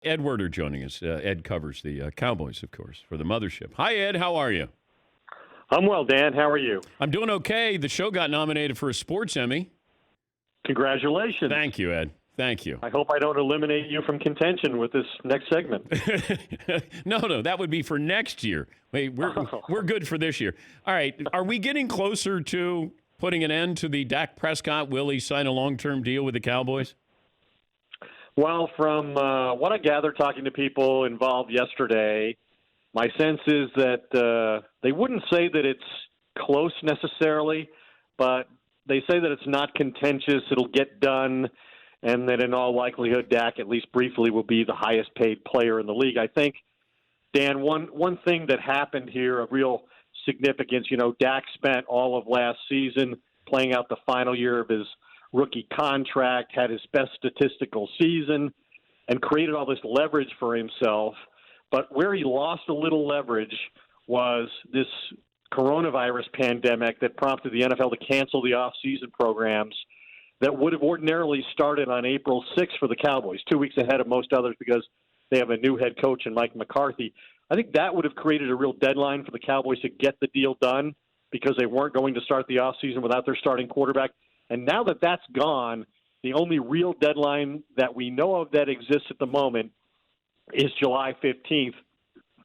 Ed Werder joining us. Ed covers the Cowboys, of course, for the mothership. Hi, Ed. How are you? I'm well, Dan. How are you? I'm doing okay. The show got nominated for a Sports Emmy. Congratulations. Thank you, Ed. Thank you. I hope I don't eliminate you from contention with this next segment. No, that would be for next year. Wait, we're good for this year. All right, are we getting closer to putting an end to the Dak Prescott? Will he sign a long-term deal with the Cowboys? Well, from what I gathered talking to people involved yesterday, my sense is that they wouldn't say that it's close necessarily, but they say that it's not contentious. It'll get done. And that in all likelihood, Dak, at least briefly, will be the highest paid player in the league. I think, Dan, one thing that happened here of real significance, Dak spent all of last season playing out the final year of his rookie contract, had his best statistical season, and created all this leverage for himself. But where he lost a little leverage was this coronavirus pandemic that prompted the NFL to cancel the off-season programs that would have ordinarily started on April 6th for the Cowboys, 2 weeks ahead of most others because they have a new head coach in Mike McCarthy. I think that would have created a real deadline for the Cowboys to get the deal done because they weren't going to start the offseason without their starting quarterback. And now that that's gone, the only real deadline that we know of that exists at the moment is July 15th.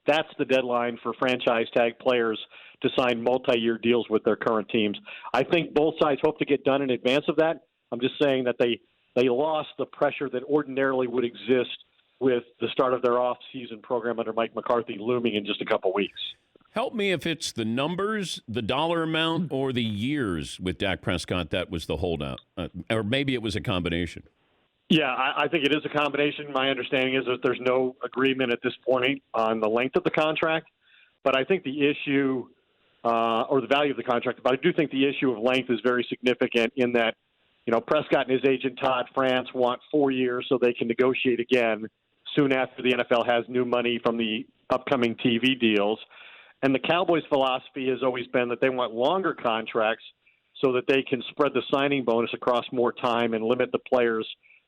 That's the deadline for franchise tag players to sign multi-year deals with their current teams. I think both sides hope to get done in advance of that. I'm just saying that they lost the pressure that ordinarily would exist with the start of their off-season program under Mike McCarthy looming in just a couple weeks. Help me if it's the numbers, the dollar amount, or the years with Dak Prescott that was the holdout. Or maybe it was a combination. Yeah, I think it is a combination. My understanding is that there's no agreement at this point on the length of the contract. But I think the issue, or the value of the contract, but I do think the issue of length is very significant in that, Prescott and his agent Todd France want 4 years so they can negotiate again soon after the NFL has new money from the upcoming TV deals. And the Cowboys' philosophy has always been that they want longer contracts so that they can spread the signing bonus across more time and limit the players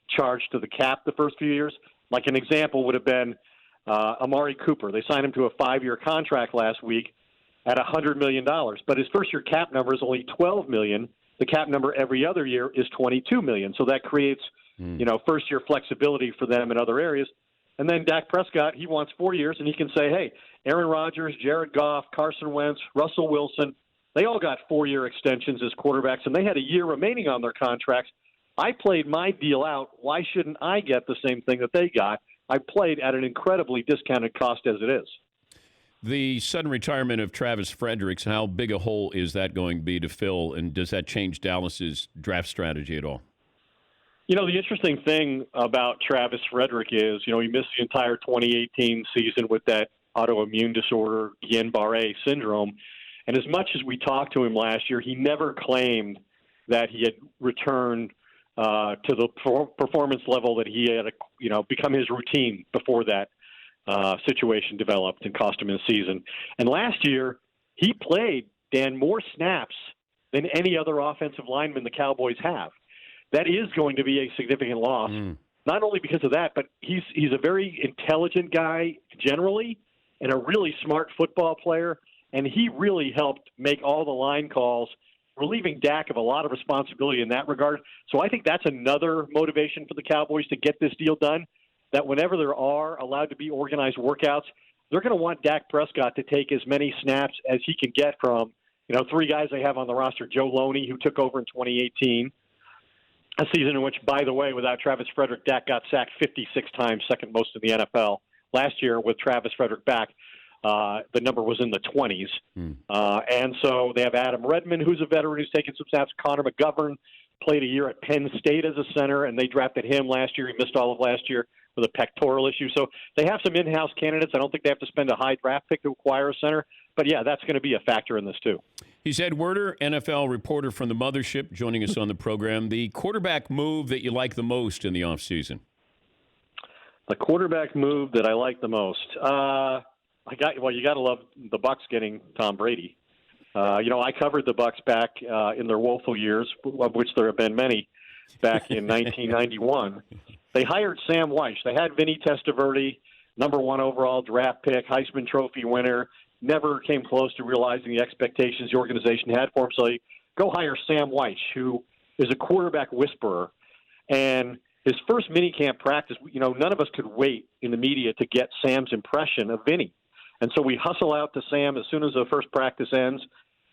charged to the cap the first few years. Like an example would have been Amari Cooper. They signed him to a 5-year contract last week at $100 million, but his first-year cap number is only $12 million. The cap number every other year is $22 million. So that creates, first-year flexibility for them in other areas. And then Dak Prescott, he wants 4 years, and he can say, hey, Aaron Rodgers, Jared Goff, Carson Wentz, Russell Wilson, they all got 4-year extensions as quarterbacks, and they had a year remaining on their contracts. I played my deal out. Why shouldn't I get the same thing that they got? I played at an incredibly discounted cost as it is. The sudden retirement of Travis Frederick, how big a hole is that going to be to fill, and does that change Dallas's draft strategy at all? The interesting thing about Travis Frederick is, he missed the entire 2018 season with that autoimmune disorder, Guillain-Barré syndrome. And as much as we talked to him last year, he never claimed that he had returned to the performance level that he had, become his routine before that situation developed and cost him his season. And last year, he played, Dan, more snaps than any other offensive lineman the Cowboys have. That is going to be a significant loss, not only because of that, but he's a very intelligent guy generally and a really smart football player, and he really helped make all the line calls, relieving Dak of a lot of responsibility in that regard. So I think that's another motivation for the Cowboys to get this deal done, that whenever there are allowed to be organized workouts, they're going to want Dak Prescott to take as many snaps as he can get from, three guys they have on the roster, Joe Loney, who took over in 2018, a season in which, by the way, without Travis Frederick, Dak got sacked 56 times, second most in the NFL. Last year, with Travis Frederick back, the number was in the 20s. And so they have Adam Redmond, who's a veteran who's taken some snaps. Connor McGovern played a year at Penn State as a center, and they drafted him last year. He missed all of last year with a pectoral issue. So they have some in-house candidates. I don't think they have to spend a high draft pick to acquire a center. But, yeah, that's going to be a factor in this, too. He's Ed Werder, NFL reporter from the mothership, joining us on the program. The quarterback move that you like the most in the offseason? The quarterback move that I like the most? You got to love the Bucs getting Tom Brady. I covered the Bucs back in their woeful years, of which there have been many, back in 1991. They hired Sam Weiss. They had Vinny Testaverde, number 1 overall draft pick, Heisman Trophy winner, never came close to realizing the expectations the organization had for him. So they go hire Sam Weiss, who is a quarterback whisperer. And his first minicamp practice, none of us could wait in the media to get Sam's impression of Vinny. And so we hustle out to Sam as soon as the first practice ends.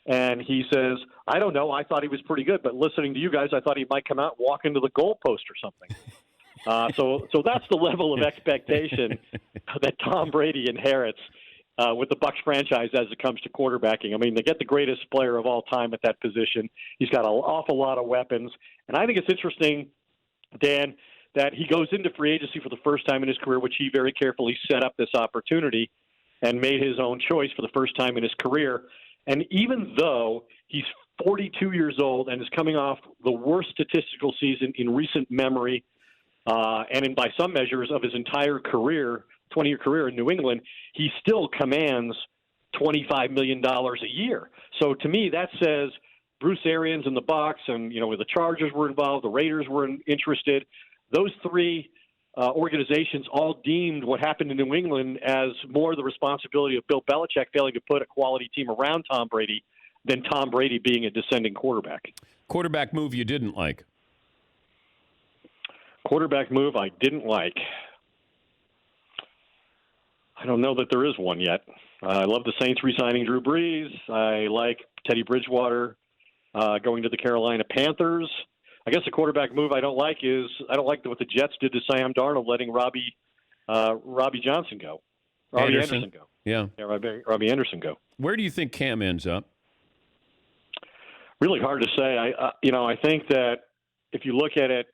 And he says, I don't know, I thought he was pretty good, but listening to you guys, I thought he might come out and walk into the goalpost or something. So that's the level of expectation that Tom Brady inherits with the Bucs franchise as it comes to quarterbacking. I mean, they get the greatest player of all time at that position. He's got an awful lot of weapons. And I think it's interesting, Dan, that he goes into free agency for the first time in his career, which he very carefully set up this opportunity and made his own choice for the first time in his career. And even though he's 42 years old and is coming off the worst statistical season in recent memory, and by some measures of his entire career, 20-year career in New England, he still commands $25 million a year. So to me, that says Bruce Arians and the Bucs, and the Chargers were involved, the Raiders were interested. Those three organizations all deemed what happened in New England as more the responsibility of Bill Belichick failing to put a quality team around Tom Brady than Tom Brady being a descending quarterback. Quarterback move you didn't like? Quarterback move I didn't like. I don't know that there is one yet. I love the Saints re-signing Drew Brees. I like Teddy Bridgewater going to the Carolina Panthers. I guess the quarterback move I don't like is what the Jets did to Sam Darnold, letting Robbie Anderson go. Robbie Anderson go. Where do you think Cam ends up? Really hard to say. I think that if you look at it,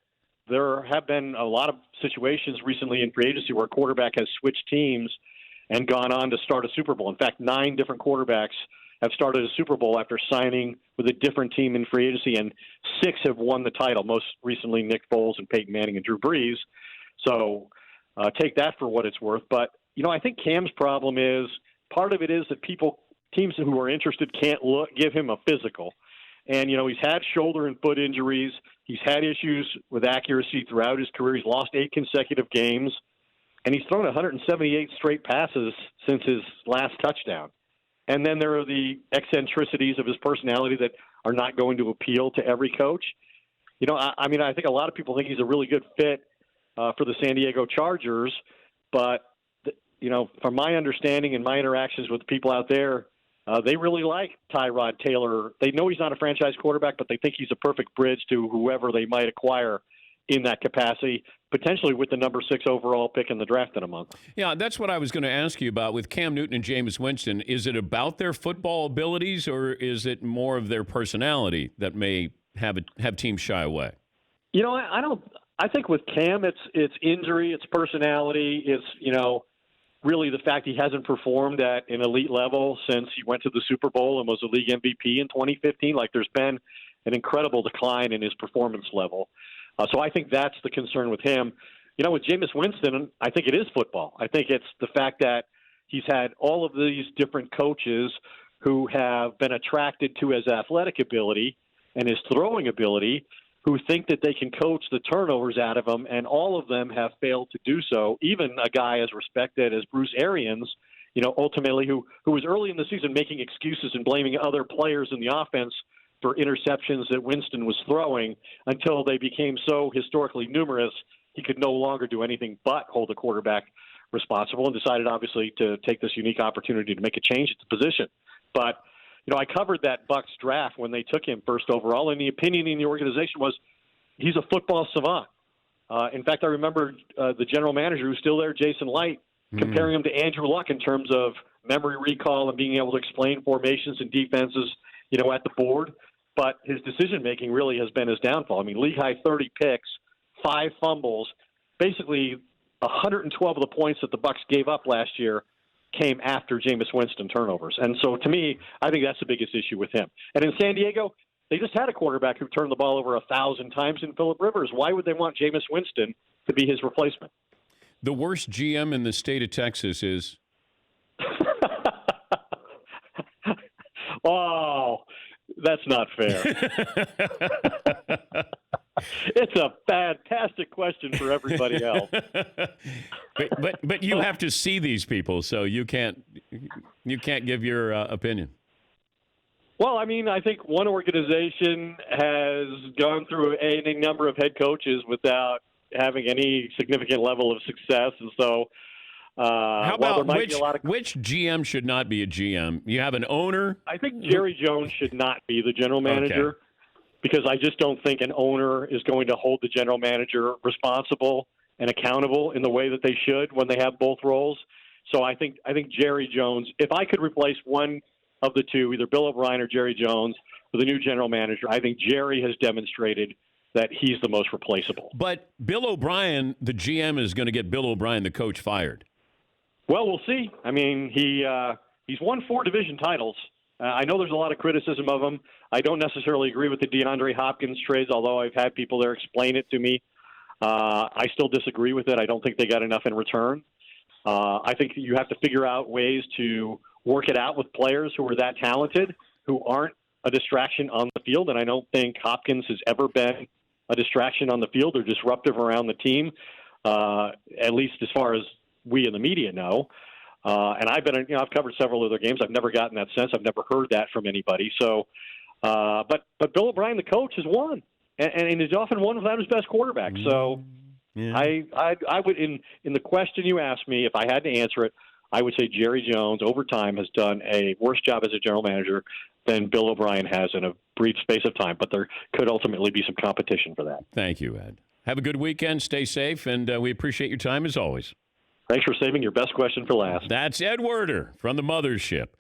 there have been a lot of situations recently in free agency where a quarterback has switched teams and gone on to start a Super Bowl. In fact, 9 different quarterbacks have started a Super Bowl after signing with a different team in free agency, and 6 have won the title, most recently Nick Foles and Peyton Manning and Drew Brees. So take that for what it's worth. But, I think Cam's problem is, part of it is that teams who are interested can't give him a physical. And, he's had shoulder and foot injuries. He's had issues with accuracy throughout his career. He's lost 8 consecutive games, and he's thrown 178 straight passes since his last touchdown. And then there are the eccentricities of his personality that are not going to appeal to every coach. I think a lot of people think he's a really good fit for the San Diego Chargers, but, from my understanding and my interactions with people out there, they really like Tyrod Taylor. They know he's not a franchise quarterback, but they think he's a perfect bridge to whoever they might acquire in that capacity, potentially with the number 6 overall pick in the draft in a month. Yeah, that's what I was going to ask you about with Cam Newton and Jameis Winston. Is it about their football abilities, or is it more of their personality that may have teams shy away? I think with Cam, it's injury, it's personality, it's really the fact he hasn't performed at an elite level since he went to the Super Bowl and was a league MVP in 2015. Like, there's been an incredible decline in his performance level. So I think that's the concern with him. With Jameis Winston, I think it is football. I think it's the fact that he's had all of these different coaches who have been attracted to his athletic ability and his throwing ability, who think that they can coach the turnovers out of him, and all of them have failed to do so. Even a guy as respected as Bruce Arians, ultimately who was early in the season making excuses and blaming other players in the offense for interceptions that Winston was throwing until they became so historically numerous he could no longer do anything but hold the quarterback responsible, and decided obviously to take this unique opportunity to make a change at the position. But I covered that Bucs draft when they took him first overall, and the opinion in the organization was he's a football savant. In fact, I remember the general manager who's still there, Jason Light, comparing him to Andrew Luck in terms of memory recall and being able to explain formations and defenses, at the board. But his decision-making really has been his downfall. I mean, league-high 30 picks, 5 fumbles, basically 112 of the points that the Bucs gave up last year came after Jameis Winston turnovers. And so to me, I think that's the biggest issue with him. And in San Diego, they just had a quarterback who turned the ball over 1,000 times in Phillip Rivers. Why would they want Jameis Winston to be his replacement? The worst GM in the state of Texas is? Oh, that's not fair. It's a fantastic question for everybody else. but you have to see these people, so you can't give your opinion. Well, I mean, I think one organization has gone through any number of head coaches without having any significant level of success, and so how about which GM should not be a GM? You have an owner. I think Jerry Jones should not be the general manager. Okay. Because I just don't think an owner is going to hold the general manager responsible and accountable in the way that they should when they have both roles. So I think Jerry Jones, if I could replace one of the two, either Bill O'Brien or Jerry Jones, with a new general manager, I think Jerry has demonstrated that he's the most replaceable. But Bill O'Brien, the GM, is going to get Bill O'Brien, the coach, fired. Well, we'll see. I mean, he's won 4 division titles. I know there's a lot of criticism of him. I don't necessarily agree with the DeAndre Hopkins trades, although I've had people there explain it to me. I still disagree with it. I don't think they got enough in return. I think you have to figure out ways to work it out with players who are that talented, who aren't a distraction on the field, and I don't think Hopkins has ever been a distraction on the field or disruptive around the team, at least as far as we in the media know. And I've covered several of their games. I've never gotten that sense. I've never heard that from anybody. So, but Bill O'Brien, the coach, has won, and he's often won without his best quarterback. So, yeah. I would in the question you asked me, if I had to answer it, I would say Jerry Jones over time has done a worse job as a general manager than Bill O'Brien has in a brief space of time. But there could ultimately be some competition for that. Thank you, Ed. Have a good weekend. Stay safe, and we appreciate your time as always. Thanks for saving your best question for last. That's Ed Werder from the Mothership.